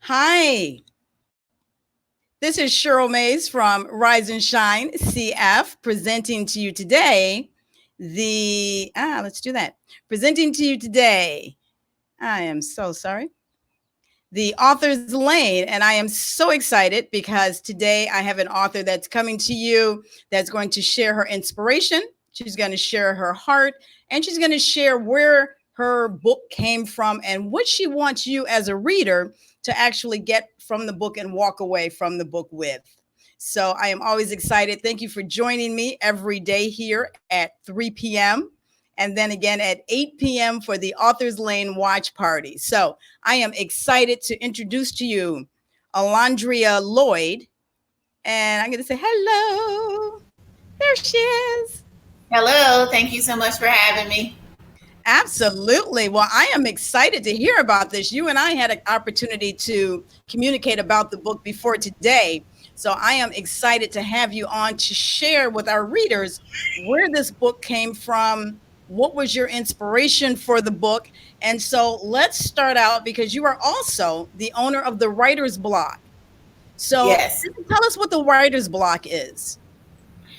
Hi, this is Cheryl Mays from Rise and Shine CF presenting to you today let's do that. Presenting to you today, I am so sorry, the Author's Lane. And I am so excited because today I have an author that's coming to you that's going to share her inspiration. She's going to share her heart, and she's going to share where her book came from and what she wants you as a reader to actually get from the book and walk away from the book with. So I am always excited. Thank you for joining me every day here at 3 p.m. and then again at 8 p.m. for the Author's Lane watch party. So I am excited to introduce to you Alandria Lloyd. And I'm going to say hello. There she is. Hello, thank you so much for having me. Absolutely. Well, I am excited to hear about this. You and I had an opportunity to communicate about the book before today. So I am excited to have you on to share with our readers where this book came from. What was your inspiration for the book? And so let's start out because you are also the owner of the Writer's Block. So Yes. tell us what the Writer's Block is.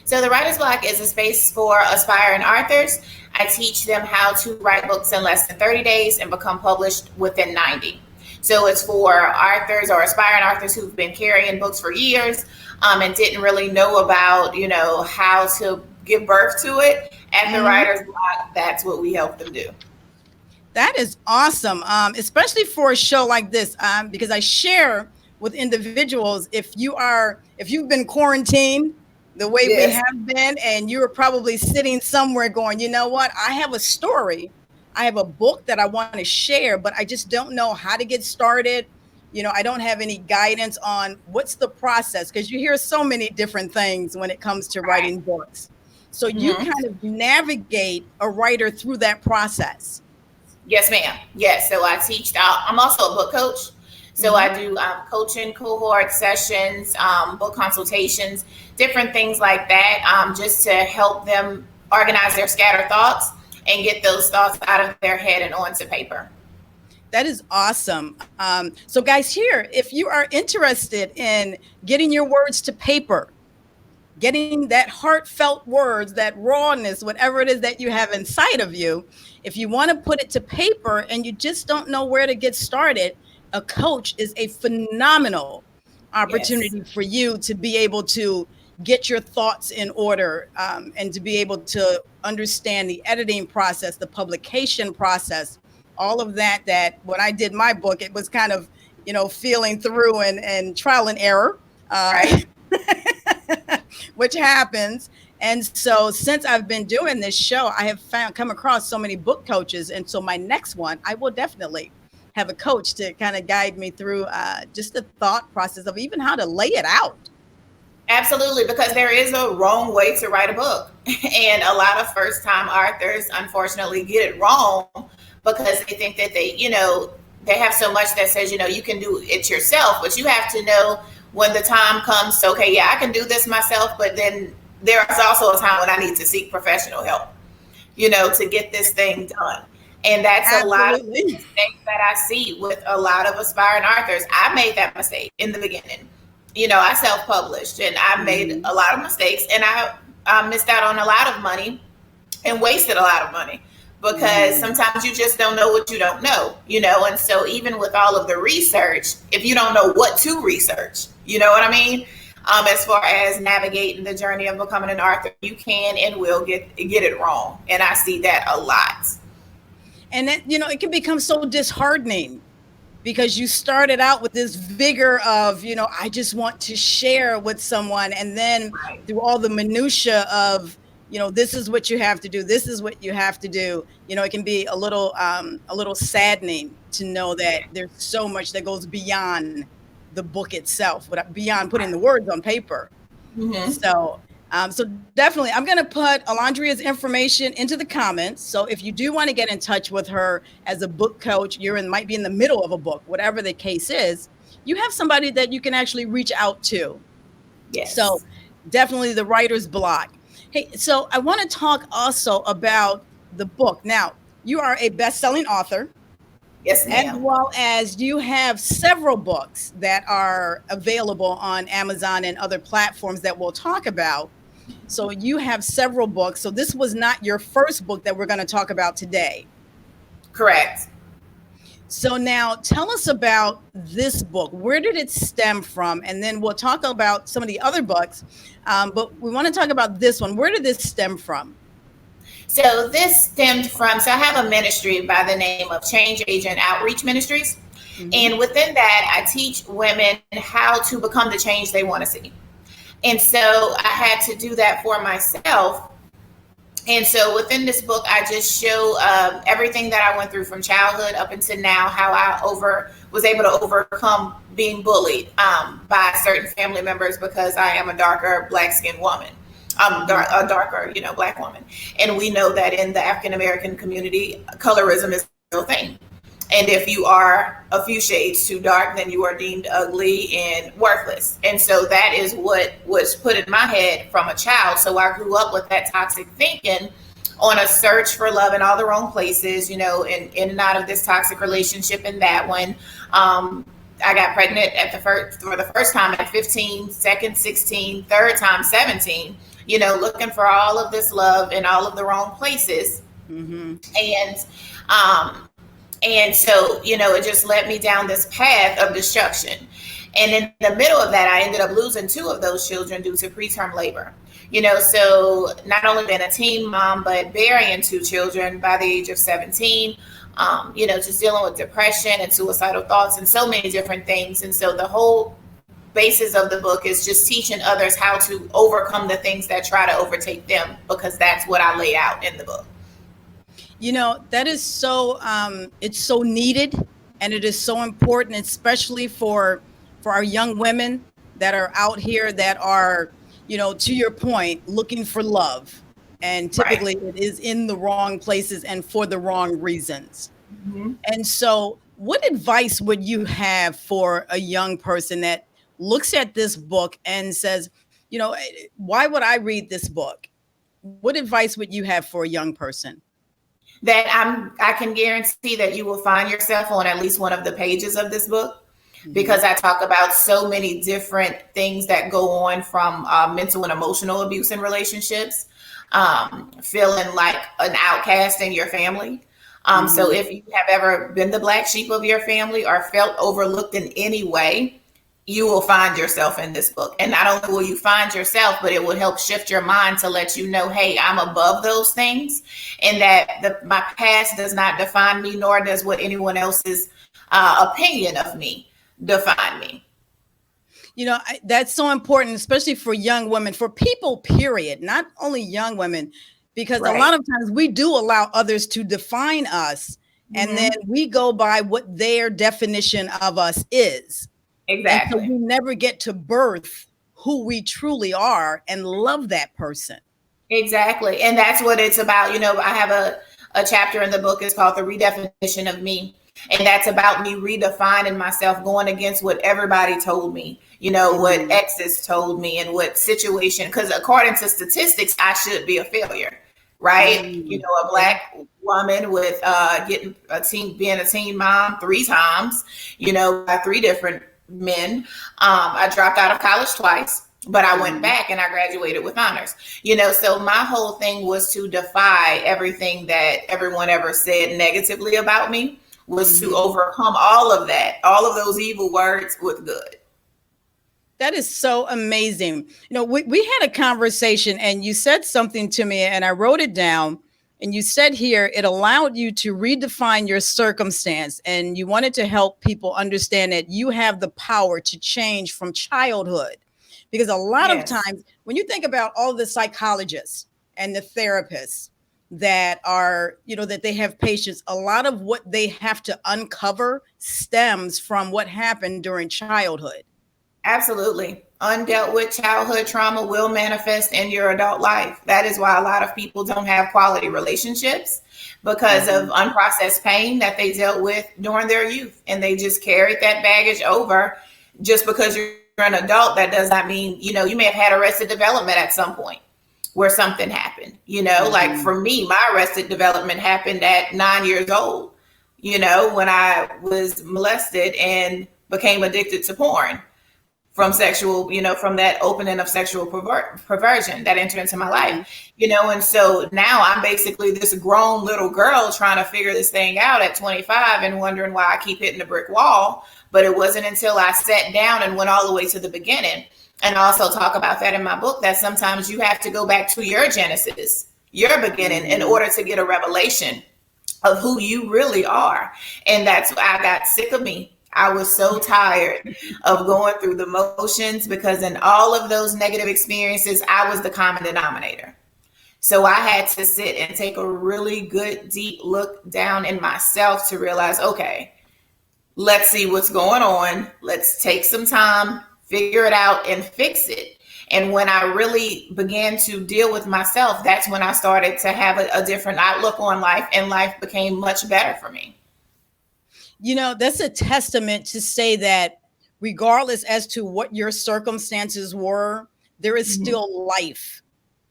So the Writer's Block is a space for aspiring authors. I teach them how to write books in less than 30 days and become published within 90. So it's for authors or aspiring authors who've been carrying books for years and didn't really know about, how to give birth to it. At the Writer's Block, that's what we help them do. That is awesome, especially for a show like this, because I share with individuals if you've been quarantined the way we have been, and you're probably sitting somewhere going, you know what, I have a story, I have a book that I want to share, but I just don't know how to get started. I don't have any guidance on what's the process, because you hear so many different things when it comes to writing books. So you kind of navigate a writer through that process. Yes, ma'am. Yes. So I teach, I'm also a book coach. So I do coaching cohort sessions, book consultations, different things like that, just to help them organize their scattered thoughts and get those thoughts out of their head and onto paper. That is awesome. So guys, here, if you are interested in getting your words to paper, getting that heartfelt words, that rawness, whatever it is that you have inside of you, if you want to put it to paper and you just don't know where to get started, a coach is a phenomenal opportunity for you to be able to get your thoughts in order, and to be able to understand the editing process, the publication process, all of that when I did my book, it was kind of, feeling through and trial and error, which happens. And so since I've been doing this show, I have come across so many book coaches. And so my next one, I will definitely have a coach to kind of guide me through just the thought process of even how to lay it out. Absolutely, because there is a wrong way to write a book. And a lot of first-time authors, unfortunately, get it wrong because they think that they have so much that says, you can do it yourself, but you have to know when the time comes, okay, yeah, I can do this myself, but then there's also a time when I need to seek professional help, to get this thing done. And that's a lot of mistakes that I see with a lot of aspiring authors. I made that mistake in the beginning. I self-published and I made a lot of mistakes, and I missed out on a lot of money and wasted a lot of money because sometimes you just don't know what you don't know, and so even with all of the research, if you don't know what to research, you know what I mean? As far as navigating the journey of becoming an author, you can and will get it wrong. And I see that a lot. And that, it can become so disheartening because you started out with this vigor of, I just want to share with someone. And then through all the minutia of, this is what you have to do. This is what you have to do. It can be a little saddening to know that there's so much that goes beyond the book itself, but beyond putting the words on paper. So definitely, I'm going to put Alandria's information into the comments. So if you do want to get in touch with her as a book coach, might be in the middle of a book, whatever the case is, you have somebody that you can actually reach out to. Yes. So definitely the Writer's Block. Hey, so I want to talk also about the book. Now, you are a best-selling author. Yes, as ma'am. well as you have several books that are available on Amazon and other platforms that we'll talk about. So you have several books. So this was not your first book that we're going to talk about today. Correct. So now tell us about this book. Where did it stem from? And then we'll talk about some of the other books. But we want to talk about this one. Where did this stem from? So this stemmed from, so I have a ministry by the name of Change Agent Outreach Ministries. Mm-hmm. And within that, I teach women how to become the change they want to see. And so I had to do that for myself. And so within this book, I just show everything that I went through from childhood up until now, how I was able to overcome being bullied by certain family members because I am a darker black skinned woman. A darker, black woman. And we know that in the African American community, colorism is a real thing. And if you are a few shades too dark, then you are deemed ugly and worthless. And so that is what was put in my head from a child. So I grew up with that toxic thinking, on a search for love in all the wrong places, in and out of this toxic relationship and that one. I got pregnant for the first time at 15, second 16, third time 17, looking for all of this love in all of the wrong places. Mm-hmm. And so, it just led me down this path of destruction. And in the middle of that, I ended up losing 2 of those children due to preterm labor. So not only being a teen mom, but burying 2 children by the age of 17, just dealing with depression and suicidal thoughts and so many different things. And so the whole basis of the book is just teaching others how to overcome the things that try to overtake them, because that's what I lay out in the book. That is so, it's so needed, and it is so important, especially for our young women that are out here that are, to your point, looking for love. And typically it is in the wrong places and for the wrong reasons. Mm-hmm. And so what advice would you have for a young person that looks at this book and says, why would I read this book? What advice would you have for a young person? That I can guarantee that you will find yourself on at least one of the pages of this book, because I talk about so many different things that go on, from mental and emotional abuse in relationships, feeling like an outcast in your family. So if you have ever been the black sheep of your family or felt overlooked in any way, you will find yourself in this book. And not only will you find yourself, but it will help shift your mind to let you know, hey, I'm above those things, and that my past does not define me, nor does what anyone else's opinion of me define me. That's so important, especially for young women, for people, period, not only young women, because a lot of times we do allow others to define us, and then we go by what their definition of us is. Exactly. And so we never get to birth who we truly are and love that person. Exactly. And that's what it's about. I have a chapter in the book, is called The Redefinition of Me. And that's about me redefining myself, going against what everybody told me, what exes told me, and what situation, because according to statistics, I should be a failure, right? A black woman with being a teen mom 3 times, by 3 different men. I dropped out of college twice, but I went back and I graduated with honors. So my whole thing was to defy everything that everyone ever said negatively about me, was to overcome all of that, all of those evil words with good. That is so amazing. We had a conversation and you said something to me and I wrote it down, and you said here, it allowed you to redefine your circumstance, and you wanted to help people understand that you have the power to change from childhood. Because a lot of times when you think about all the psychologists and the therapists that are, that they have patients, a lot of what they have to uncover stems from what happened during childhood. Absolutely. Undealt with childhood trauma will manifest in your adult life. That is why a lot of people don't have quality relationships, because of unprocessed pain that they dealt with during their youth. And they just carried that baggage over. Just because you're an adult, that does not mean, you may have had arrested development at some point where something happened, like for me, my arrested development happened at 9 years old. when I was molested and became addicted to porn from from that opening of sexual perversion that entered into my life, and so now I'm basically this grown little girl trying to figure this thing out at 25 and wondering why I keep hitting the brick wall. But it wasn't until I sat down and went all the way to the beginning. And I also talk about that in my book, that sometimes you have to go back to your genesis, your beginning, in order to get a revelation of who you really are. And that's why I got sick of me. I was so tired of going through the motions, because in all of those negative experiences, I was the common denominator. So I had to sit and take a really good, deep look down in myself to realize, okay, let's see what's going on. Let's take some time, figure it out, and fix it. And when I really began to deal with myself, that's when I started to have a different outlook on life, and life became much better for me. That's a testament to say that regardless as to what your circumstances were, there is still life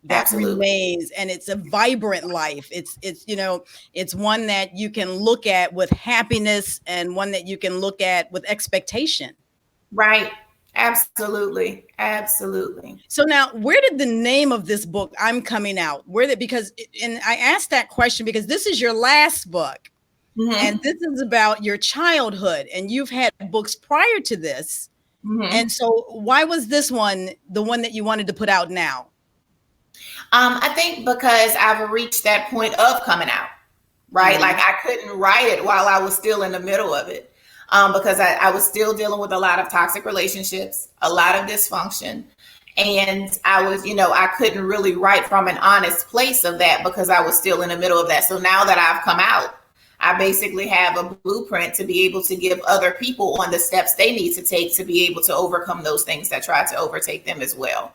that remains, and it's a vibrant life. It's one that you can look at with happiness, and one that you can look at with expectation. Right. Absolutely. Absolutely. So now, where did the name of this book, I'm Coming Out, and I asked that question because this is your last book. Mm-hmm. And this is about your childhood, and you've had books prior to this. Mm-hmm. And so why was this one the one that you wanted to put out now? I think because I've reached that point of coming out, right? Mm-hmm. Like I couldn't write it while I was still in the middle of it, because I was still dealing with a lot of toxic relationships, a lot of dysfunction. And I was, I couldn't really write from an honest place of that because I was still in the middle of that. So now that I've come out, I basically have a blueprint to be able to give other people on the steps they need to take to be able to overcome those things that try to overtake them as well.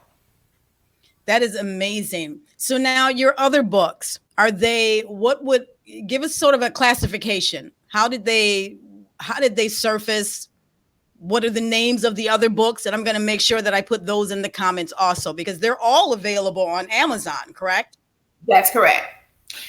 That is amazing. So now your other books, give us sort of a classification? How did they surface? What are the names of the other books? And I'm going to make sure that I put those in the comments also, because they're all available on Amazon, correct? That's correct.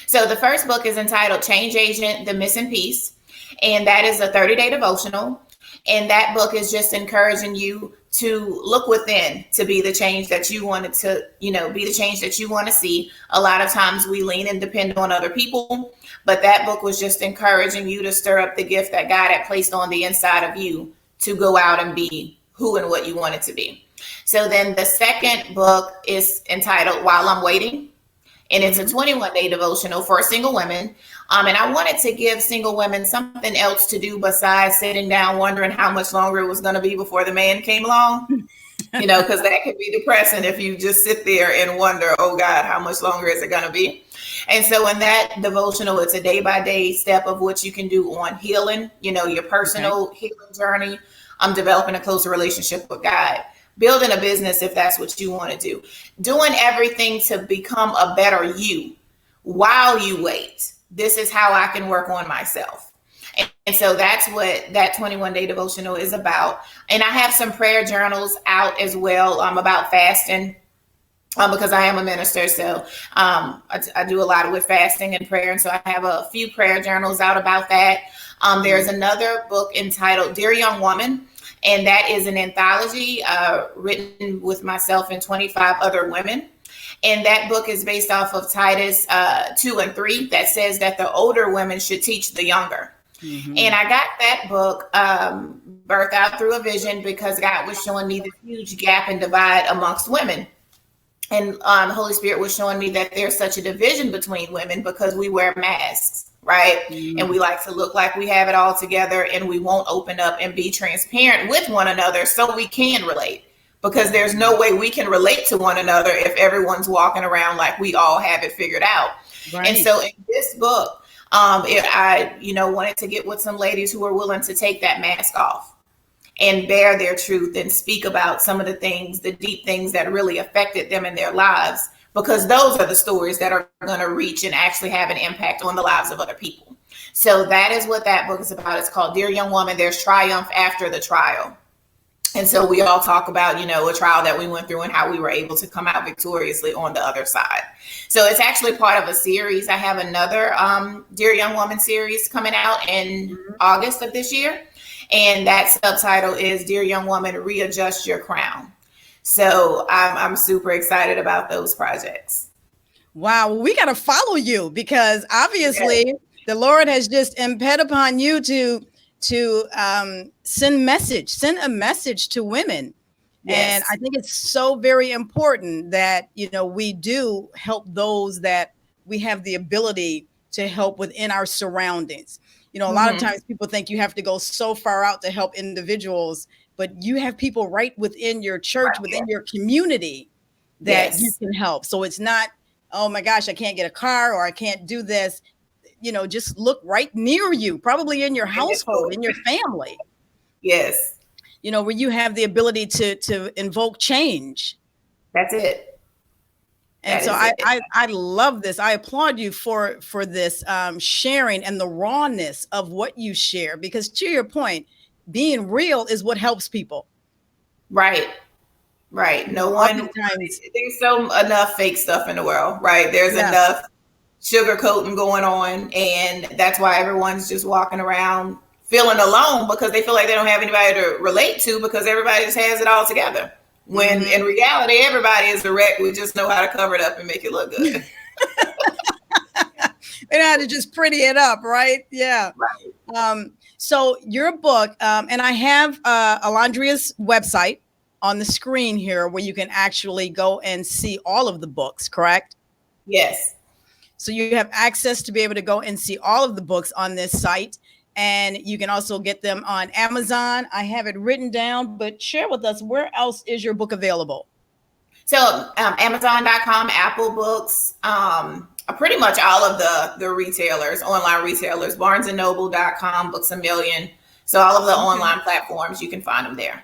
So the first book is entitled Change Agent, The Missing Piece. And that is a 30-day devotional. And that book is just encouraging you to look within to be the change that you wanted to, be the change that you want to see. A lot of times we lean and depend on other people, but that book was just encouraging you to stir up the gift that God had placed on the inside of you to go out and be who and what you wanted to be. So then the second book is entitled While I'm Waiting. And it's a 21-day devotional for single women. And I wanted to give single women something else to do besides sitting down wondering how much longer it was going to be before the man came along, because that could be depressing if you just sit there and wonder, oh God, how much longer is it going to be? And so in that devotional, it's a day-by-day step of what you can do on healing, your personal healing journey. I'm developing a closer relationship with God. Building a business if that's what you want to do. Doing everything to become a better you while you wait. This is how I can work on myself. And so that's what that 21-day devotional is about. And I have some prayer journals out as well about fasting, because I am a minister. So I do a lot with fasting and prayer. And so I have a few prayer journals out about that. There's another book entitled Dear Young Woman. And that is an anthology written with myself and 25 other women. And that book is based off of Titus 2 and 3 that says that the older women should teach the younger. Mm-hmm. And I got that book birthed out through a vision because God was showing me the huge gap and divide amongst women. And the Holy Spirit was showing me that there's such a division between women because we wear masks. Right. Mm-hmm. And we like to look like we have it all together, and we won't open up and be transparent with one another so we can relate, because there's no way we can relate to one another if everyone's walking around like we all have it figured out. Right. And so in this book, I wanted to get with some ladies who are willing to take that mask off and bear their truth and speak about some of the things, the deep things that really affected them in their lives. Because those are the stories that are going to reach and actually have an impact on the lives of other people. So that is what that book is about. It's called Dear Young Woman, There's Triumph After the Trial. And so we all talk about, a trial that we went through and how we were able to come out victoriously on the other side. So it's actually part of a series. I have another Dear Young Woman series coming out in August of this year. And that subtitle is Dear Young Woman, Readjust Your Crown. So I'm super excited about those projects. Wow, we got to follow you because obviously the Lord has just imped upon you to send a message to women. Yes. And I think it's so very important that, we do help those that we have the ability to help within our surroundings. A lot of times people think you have to go so far out to help individuals, but you have people right within your church, within your community that you can help. So it's not, oh my gosh, I can't get a car or I can't do this. Just look right near you, probably in your household, in your family. Yes. Where you have the ability to invoke change. That's it. And so I love this. I applaud you for this sharing and the rawness of what you share, because to your point, being real is what helps people. Right. No one, there's enough fake stuff in the world, right? There's enough sugarcoating going on, and that's why everyone's just walking around feeling alone, because they feel like they don't have anybody to relate to, because everybody just has it all together. When in reality, everybody is a wreck. We just know how to cover it up and make it look good. They know how to just pretty it up, right? Yeah. Right. So your book, and I have Alandria's website on the screen here where you can actually go and see all of the books, correct? Yes. So you have access to be able to go and see all of the books on this site. And you can also get them on Amazon. I have it written down, but share with us, where else is your book available? So Amazon.com, Apple Books, pretty much all of the retailers, online retailers, BarnesandNoble.com, Books A Million. So all of the online platforms, you can find them there.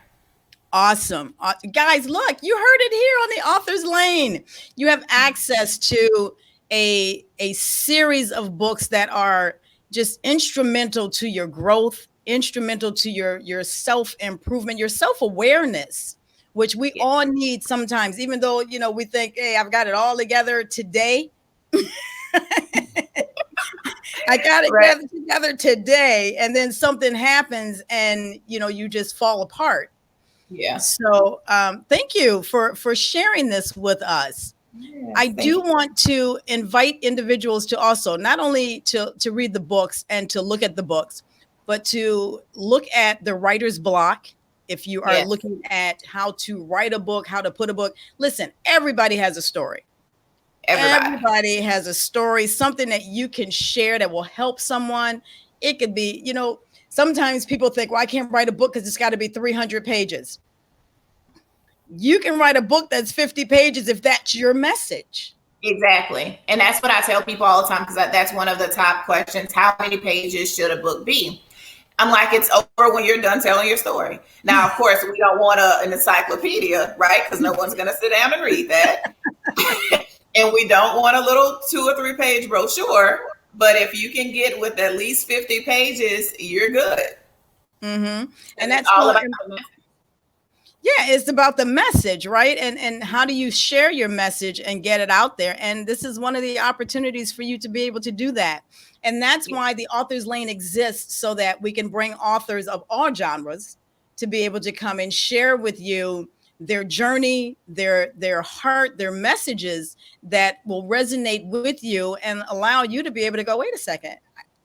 Awesome. Guys, look, you heard it here on the Author's Lane. You have access to a series of books that are just instrumental to your growth, instrumental to your self-improvement, your self-awareness, which we all need sometimes, even though, we think, hey, I've got it all together today. I got it together today. And then something happens and, you just fall apart. Yeah. So thank you for sharing this with us. Yes, I do want to invite individuals to also not only to read the books and to look at the books, but to look at the writer's block. If you are looking at how to write a book, how to put a book, listen, everybody has a story. Everybody has a story, something that you can share that will help someone. It could be, sometimes people think, well, I can't write a book because it's got to be 300 pages. You can write a book that's 50 pages if that's your message. Exactly. And that's what I tell people all the time, because that's one of the top questions. How many pages should a book be? I'm like, it's over when you're done telling your story. Now, of course, we don't want an encyclopedia, right? Because no one's going to sit down and read that. And we don't want a little 2 or 3 page brochure. But if you can get with at least 50 pages, you're good. And that's all about the message. Yeah, it's about the message, right? And how do you share your message and get it out there? And this is one of the opportunities for you to be able to do that. And that's why the Author's Lane exists, so that we can bring authors of all genres to be able to come and share with you their journey, their heart, their messages that will resonate with you and allow you to be able to go, wait a second,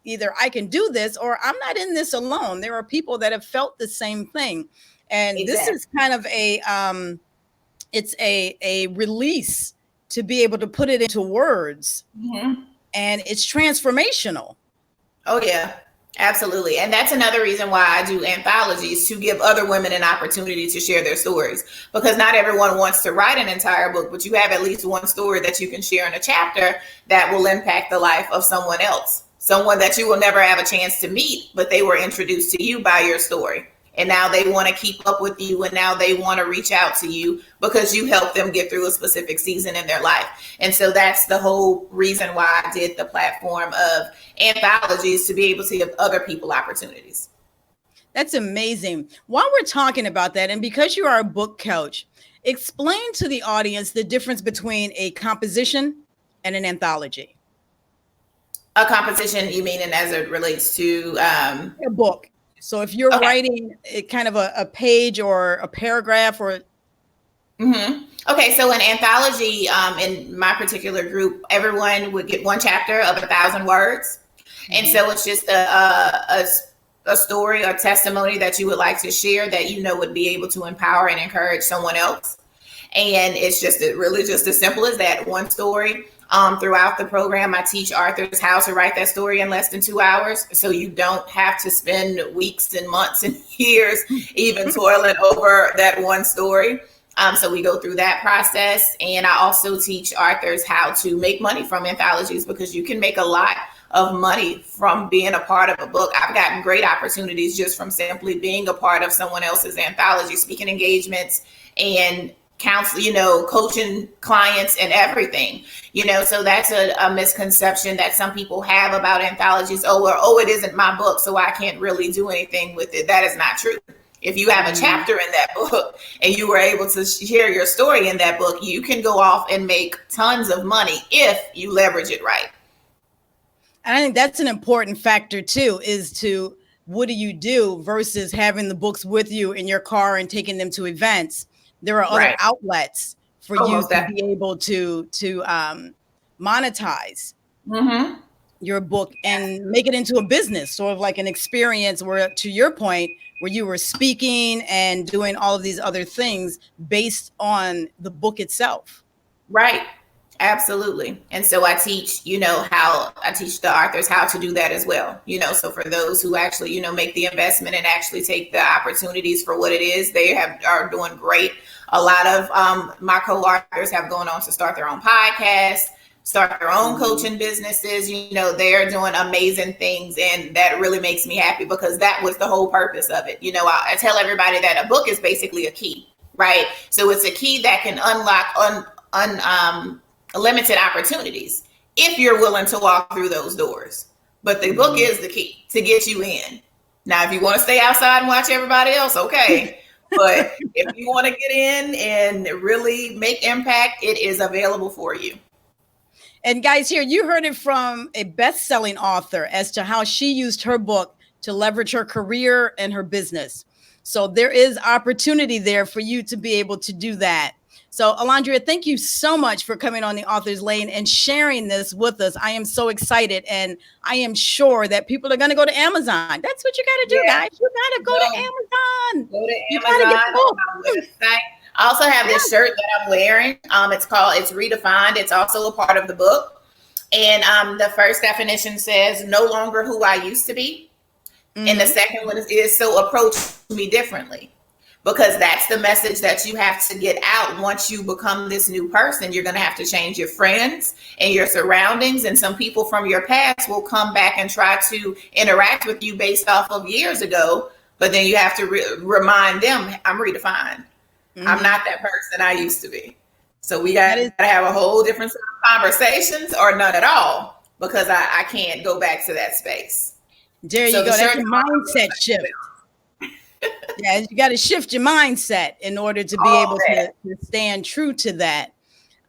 either I can do this or I'm not in this alone. There are people that have felt the same thing. And this is kind of it's a release to be able to put it into words. And it's transformational. Oh, yeah, absolutely. And that's another reason why I do anthologies, to give other women an opportunity to share their stories, because not everyone wants to write an entire book, but you have at least one story that you can share in a chapter that will impact the life of someone else, someone that you will never have a chance to meet, but they were introduced to you by your story. And now they want to keep up with you, and now they want to reach out to you because you helped them get through a specific season in their life. And so that's the whole reason why I did the platform of anthologies, to be able to give other people opportunities. That's amazing. While we're talking about that, and because you are a book coach, explain to the audience the difference between a composition and an anthology. A composition, you mean, and as it relates to A book. So if you're okay. writing a kind of a page or a paragraph or Okay, so an anthology, in my particular group, everyone would get one chapter of 1,000 words, and so it's just a story or testimony that you would like to share that you know would be able to empower and encourage someone else. And it's just really just as simple as that, one story. Throughout the program, I teach authors how to write that story in less than 2 hours, so you don't have to spend weeks and months and years even toiling over that one story. So we go through that process. And I also teach authors how to make money from anthologies, because you can make a lot of money from being a part of a book. I've gotten great opportunities just from simply being a part of someone else's anthology, speaking engagements and counsel, coaching clients and everything, so that's a misconception that some people have about anthologies. It isn't my book, so I can't really do anything with it. That is not true. If you have a chapter in that book and you were able to share your story in that book, you can go off and make tons of money if you leverage it right. And I think that's an important factor too, is to what do you do versus having the books with you in your car and taking them to events. There are other outlets for you to be able to monetize your book and make it into a business, sort of like an experience where, to your point, where you were speaking and doing all of these other things based on the book itself. Right. Absolutely. And so I teach, I teach the authors how to do that as well. So for those who actually, make the investment and actually take the opportunities for what it is, they are doing great. A lot of my co-authors have gone on to start their own podcasts, start their own coaching businesses. They're doing amazing things. And that really makes me happy, because that was the whole purpose of it. I tell everybody that a book is basically a key, right? So it's a key that can unlock limited opportunities if you're willing to walk through those doors. But the book is the key to get you in. Now, if you want to stay outside and watch everybody else, okay. But if you want to get in and really make impact, it is available for you. And guys, here, you heard it from a best-selling author as to how she used her book to leverage her career and her business. So there is opportunity there for you to be able to do that. So Alandria, thank you so much for coming on the Author's Lane and sharing this with us. I am so excited, and I am sure that people are going to go to Amazon. That's what you got to do, guys. You got to go to Amazon. Go to Amazon on my website. I also have this shirt that I'm wearing. It's Redefined. It's also a part of the book. And the first definition says, no longer who I used to be. And the second one is so approach me differently. Because that's the message that you have to get out. Once you become this new person, you're going to have to change your friends and your surroundings. And some people from your past will come back and try to interact with you based off of years ago. But then you have to remind them, I'm redefined. I'm not that person I used to be. So we got to have a whole different set of conversations, or none at all, because I can't go back to that space. There you go. That's a mindset shift. Yeah, you got to shift your mindset in order to be able to stand true to that.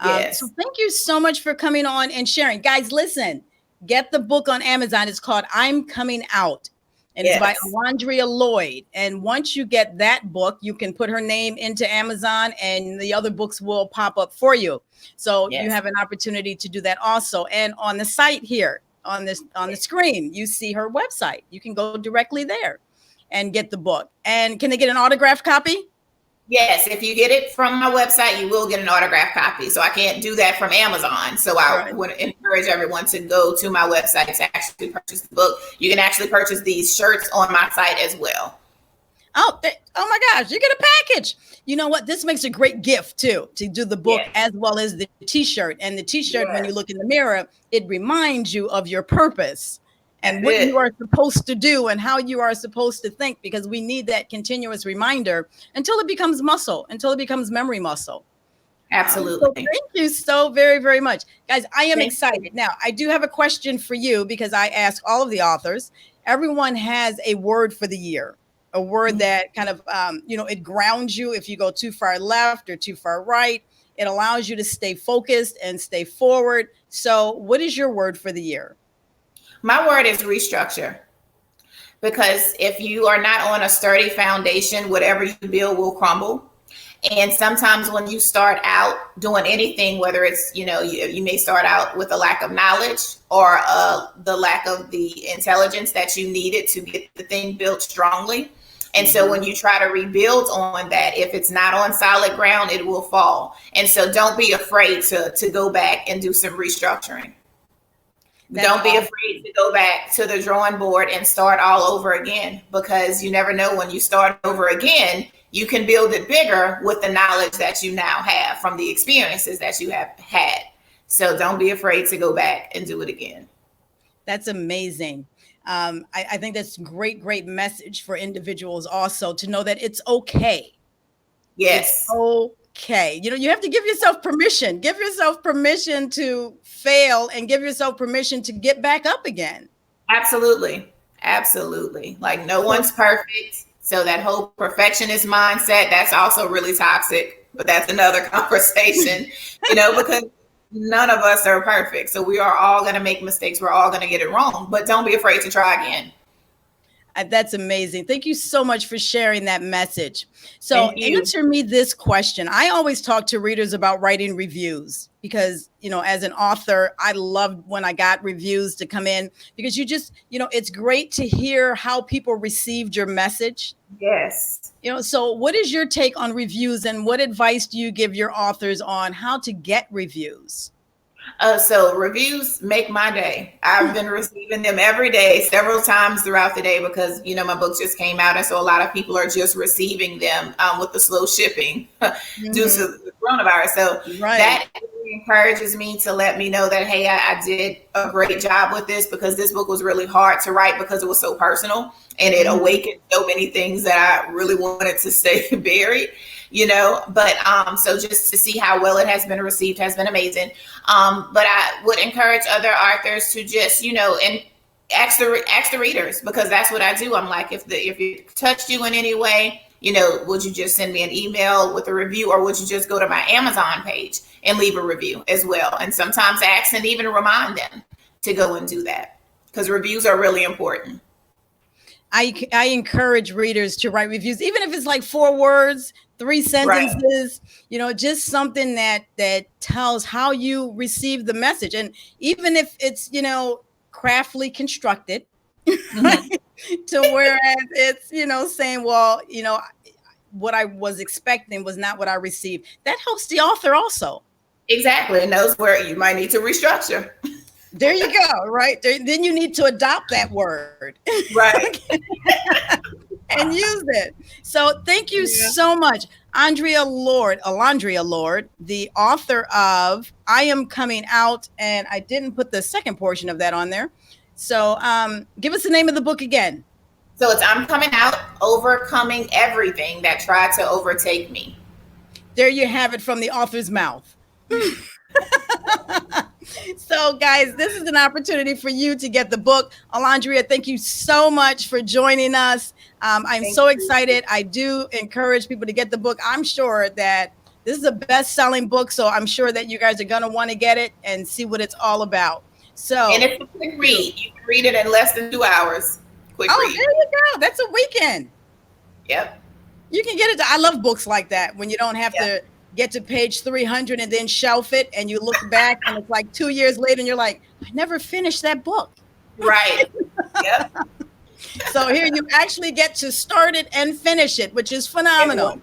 Yes. So thank you so much for coming on and sharing. Guys, listen, get the book on Amazon. It's called I'm Coming Out. And it's by Alandria Lloyd. And once you get that book, you can put her name into Amazon and the other books will pop up for you. So you have an opportunity to do that also. And on the site here, on the screen, you see her website. You can go directly there and get the book. And can they get an autographed copy? Yes, if you get it from my website, you will get an autographed copy. So I can't do that from Amazon. So I would encourage everyone to go to my website to actually purchase the book. You can actually purchase these shirts on my site as well. Oh my gosh, you get a package. You know what? This makes a great gift too, to do the book as well as the t-shirt. And the t-shirt, when you look in the mirror, it reminds you of your purpose and what you are supposed to do and how you are supposed to think, because we need that continuous reminder until it becomes muscle, until it becomes memory muscle. Absolutely. So thank you so very, very much. Guys, I am excited. Now, I do have a question for you, because I ask all of the authors. Everyone has a word for the year. a word that kind of, it grounds you if you go too far left or too far right. It allows you to stay focused and stay forward. So what is your word for the year? My word is restructure. Because if you are not on a sturdy foundation, whatever you build will crumble. And sometimes when you start out doing anything, whether it's, you may start out with a lack of knowledge or the lack of the intelligence that you needed to get the thing built strongly. And so when you try to rebuild on that, if it's not on solid ground, it will fall. And so don't be afraid to go back and do some restructuring. Don't be afraid to go back to the drawing board and start all over again, because you never know, when you start over again, you can build it bigger with the knowledge that you now have from the experiences that you have had. So don't be afraid to go back and do it again. That's amazing. I think that's great message for individuals also, to know that it's okay. Yes. It's okay. You have to give yourself permission. Give yourself permission to fail and give yourself permission to get back up again. Absolutely. Like, no one's perfect. So that whole perfectionist mindset, that's also really toxic, but that's another conversation, because none of us are perfect. So we are all going to make mistakes. We're all going to get it wrong, but don't be afraid to try again. That's amazing. Thank you so much for sharing that message. So answer me this question. I always talk to readers about writing reviews because, as an author, I loved when I got reviews to come in, because you just, it's great to hear how people received your message. Yes. So what is your take on reviews, and what advice do you give your authors on how to get reviews? So reviews make my day. I've been receiving them every day, several times throughout the day, because, my book just came out. And so a lot of people are just receiving them with the slow shipping due to the coronavirus. So that encourages me to let me know that, hey, I did a great job with this, because this book was really hard to write because it was so personal, and it awakened so many things that I really wanted to stay buried. But so just to see how well it has been received has been amazing. But I would encourage other authors to just, and ask the readers, because that's what I do. I'm like, if it touched you in any way, would you just send me an email with a review, or would you just go to my Amazon page and leave a review as well? And sometimes ask and even remind them to go and do that, because reviews are really important. I encourage readers to write reviews, even if it's like 4 words, 3 sentences, just something that tells how you receive the message. And even if it's, craftily constructed, to whereas it's, saying, well, what I was expecting was not what I received. That helps the author also. Exactly. And knows where you might need to restructure. There you go. Right. Then you need to adopt that word. Right. And use it. So thank you so much. Alandria Lloyd, the author of I Am Coming Out. And I didn't put the second portion of that on there. So give us the name of the book again. So it's I'm Coming Out, Overcoming Everything That Tried to Overtake Me. There you have it, from the author's mouth. So guys, this is an opportunity for you to get the book. Alandria, thank you so much for joining us. I'm so excited. I do encourage people to get the book. I'm sure that this is a best-selling book, so I'm sure that you guys are going to want to get it and see what it's all about. And it's a quick read. You can read it in less than 2 hours. Quick read. There you go. That's a weekend. Yep. You can get it. I love books like that, when you don't have to get to page 300 and then shelf it, and you look back and it's like 2 years later and you're like, I never finished that book. Right. Yep. So here you actually get to start it and finish it, which is phenomenal.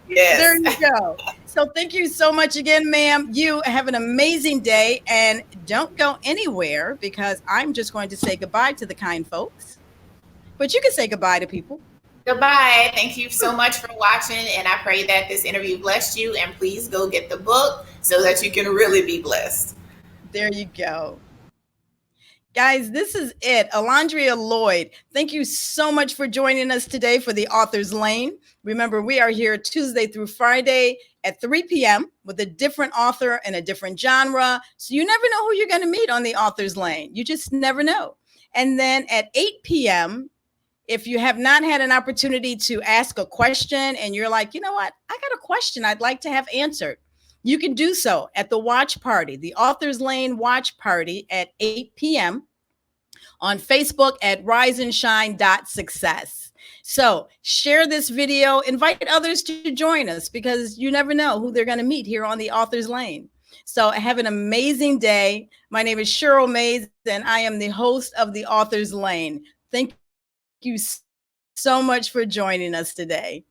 Yes. There you go. So thank you so much again, ma'am. You have an amazing day, and don't go anywhere, because I'm just going to say goodbye to the kind folks. But you can say goodbye to people. Goodbye. Thank you so much for watching, and I pray that this interview blessed you, and please go get the book so that you can really be blessed. There you go. Guys, this is it. Alandria Lloyd, thank you so much for joining us today for the Author's Lane. Remember, we are here Tuesday through Friday at 3 p.m. with a different author and a different genre. So you never know who you're going to meet on the Author's Lane. You just never know. And then at 8 p.m., If you have not had an opportunity to ask a question and you're like, you know what, I got a question I'd like to have answered, you can do so at the watch party, the Authors Lane watch party at 8 p.m. on Facebook at riseandshine.success. So share this video, invite others to join us, because you never know who they're going to meet here on the Authors Lane. So have an amazing day. My name is Cheryl Mays, and I am the host of the Authors Lane. Thank you so much for joining us today.